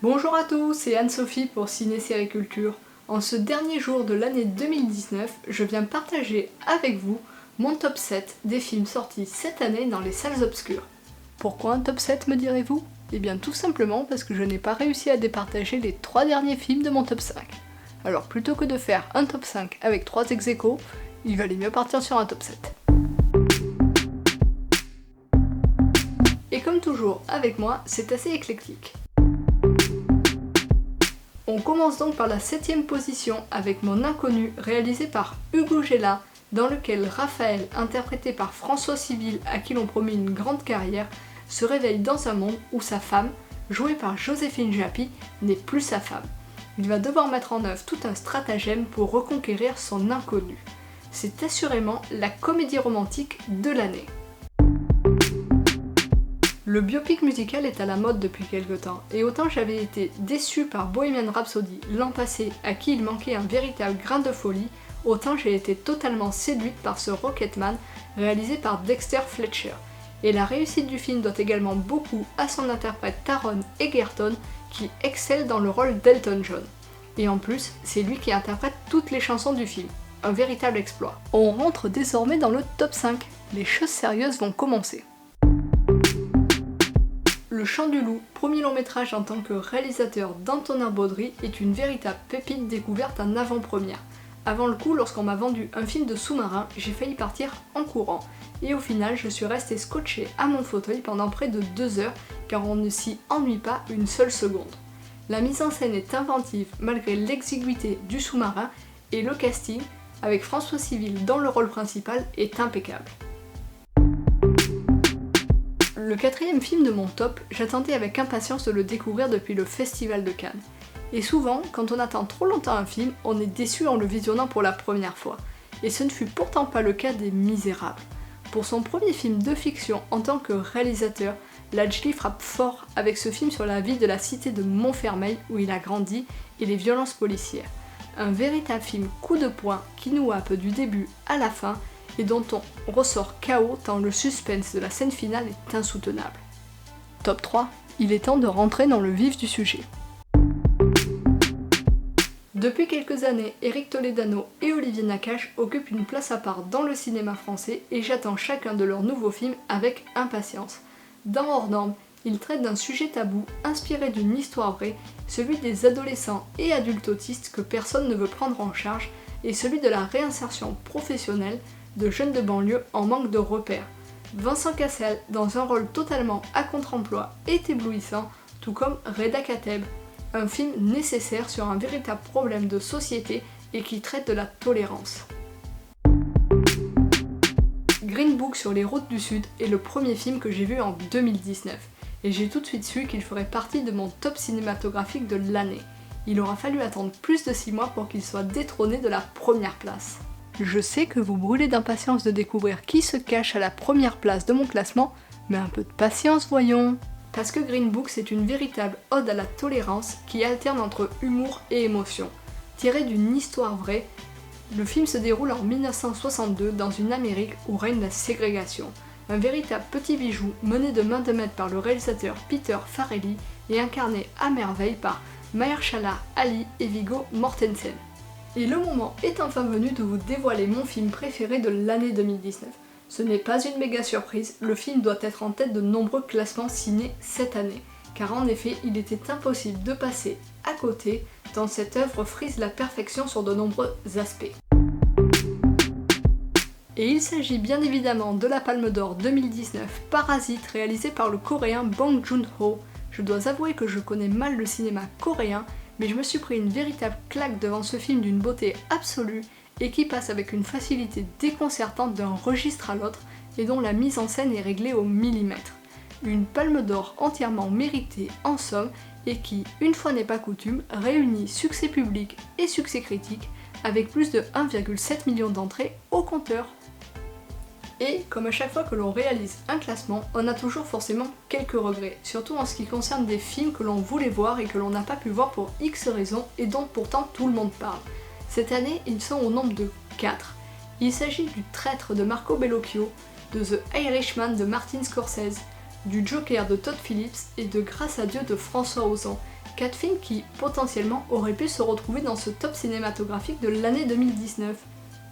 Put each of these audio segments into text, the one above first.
Bonjour à tous, c'est Anne-Sophie pour Ciné Série Culture. En ce dernier jour de l'année 2019, je viens partager avec vous mon top 7 des films sortis cette année dans les salles obscures. Pourquoi un top 7 me direz-vous ? Eh bien tout simplement parce que je n'ai pas réussi à départager les 3 derniers films de mon top 5. Alors plutôt que de faire un top 5 avec 3 ex-aequo, il valait mieux partir sur un top 7. Et comme toujours avec moi, c'est assez éclectique. On commence donc par la 7ème position avec Mon Inconnu, réalisé par Hugo Gélin, dans lequel Raphaël, interprété par François Civil, à qui l'on promet une grande carrière, se réveille dans un monde où sa femme, jouée par Joséphine Japy, n'est plus sa femme. Il va devoir mettre en œuvre tout un stratagème pour reconquérir son inconnu. C'est assurément la comédie romantique de l'année. Le biopic musical est à la mode depuis quelque temps, et autant j'avais été déçue par Bohemian Rhapsody l'an passé, à qui il manquait un véritable grain de folie, autant j'ai été totalement séduite par ce Rocketman réalisé par Dexter Fletcher. Et la réussite du film doit également beaucoup à son interprète Taron Egerton, qui excelle dans le rôle d'Elton John. Et en plus, c'est lui qui interprète toutes les chansons du film. Un véritable exploit. On rentre désormais dans le top 5. Les choses sérieuses vont commencer. Le Chant du Loup, premier long métrage en tant que réalisateur d'Antonin Baudry, est une véritable pépite découverte en avant-première. Avant le coup, lorsqu'on m'a vendu un film de sous-marin, j'ai failli partir en courant. Et au final, je suis restée scotchée à mon fauteuil pendant près de 2 heures, car on ne s'y ennuie pas une seule seconde. La mise en scène est inventive malgré l'exiguïté du sous-marin, et le casting, avec François Civil dans le rôle principal, est impeccable. Le 4ème film de mon top, j'attendais avec impatience de le découvrir depuis le Festival de Cannes. Et souvent, quand on attend trop longtemps un film, on est déçu en le visionnant pour la première fois. Et ce ne fut pourtant pas le cas des Misérables. Pour son premier film de fiction en tant que réalisateur, Lajli frappe fort avec ce film sur la vie de la cité de Montfermeil où il a grandi et les violences policières. Un véritable film coup de poing qui nous happe du début à la fin et dont on ressort KO tant le suspense de la scène finale est insoutenable. Top 3, il est temps de rentrer dans le vif du sujet. Depuis quelques années, Éric Toledano et Olivier Nakache occupent une place à part dans le cinéma français et j'attends chacun de leurs nouveaux films avec impatience. Dans Hors Normes, ils traitent d'un sujet tabou inspiré d'une histoire vraie, celui des adolescents et adultes autistes que personne ne veut prendre en charge et celui de la réinsertion professionnelle de jeunes de banlieue en manque de repères. Vincent Cassel, dans un rôle totalement à contre-emploi, est éblouissant, tout comme Reda Kateb, un film nécessaire sur un véritable problème de société et qui traite de la tolérance. Green Book sur les routes du Sud est le premier film que j'ai vu en 2019, et j'ai tout de suite su qu'il ferait partie de mon top cinématographique de l'année. Il aura fallu attendre plus de 6 mois pour qu'il soit détrôné de la première place. Je sais que vous brûlez d'impatience de découvrir qui se cache à la première place de mon classement, mais un peu de patience voyons. Parce que Green Book c'est une véritable ode à la tolérance qui alterne entre humour et émotion. Tiré d'une histoire vraie, le film se déroule en 1962 dans une Amérique où règne la ségrégation. Un véritable petit bijou mené de main de maître par le réalisateur Peter Farrelly et incarné à merveille par Mahershala Ali et Viggo Mortensen. Et le moment est enfin venu de vous dévoiler mon film préféré de l'année 2019. Ce n'est pas une méga surprise, le film doit être en tête de nombreux classements ciné cette année, car en effet il était impossible de passer à côté tant cette œuvre frise la perfection sur de nombreux aspects. Et il s'agit bien évidemment de la Palme d'Or 2019 Parasite réalisé par le coréen Bong Joon-ho. Je dois avouer que je connais mal le cinéma coréen, mais je me suis pris une véritable claque devant ce film d'une beauté absolue et qui passe avec une facilité déconcertante d'un registre à l'autre et dont la mise en scène est réglée au millimètre. Une palme d'or entièrement méritée en somme et qui, une fois n'est pas coutume, réunit succès public et succès critique avec plus de 1,7 million d'entrées au compteur. Et comme à chaque fois que l'on réalise un classement, on a toujours forcément quelques regrets, surtout en ce qui concerne des films que l'on voulait voir et que l'on n'a pas pu voir pour X raisons et dont pourtant tout le monde parle. Cette année, ils sont au nombre de 4. Il s'agit du Traître de Marco Bellocchio, de The Irishman de Martin Scorsese, du Joker de Todd Phillips et de Grâce à Dieu de François Ozon. 4 films qui, potentiellement, auraient pu se retrouver dans ce top cinématographique de l'année 2019.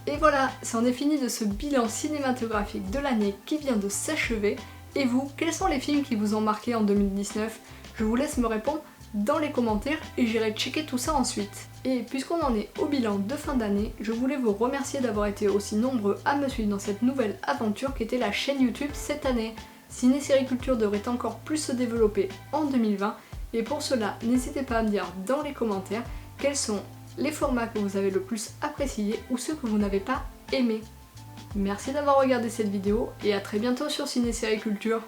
Et voilà, c'en est fini de ce bilan cinématographique de l'année qui vient de s'achever. Et vous, quels sont les films qui vous ont marqué en 2019 ? Je vous laisse me répondre dans les commentaires et j'irai checker tout ça ensuite. Et puisqu'on en est au bilan de fin d'année, je voulais vous remercier d'avoir été aussi nombreux à me suivre dans cette nouvelle aventure qu'était la chaîne YouTube cette année. Ciné Série Culture devrait encore plus se développer en 2020 et pour cela, n'hésitez pas à me dire dans les commentaires quels sont les formats que vous avez le plus appréciés ou ceux que vous n'avez pas aimés. Merci d'avoir regardé cette vidéo et à très bientôt sur Ciné Série Culture.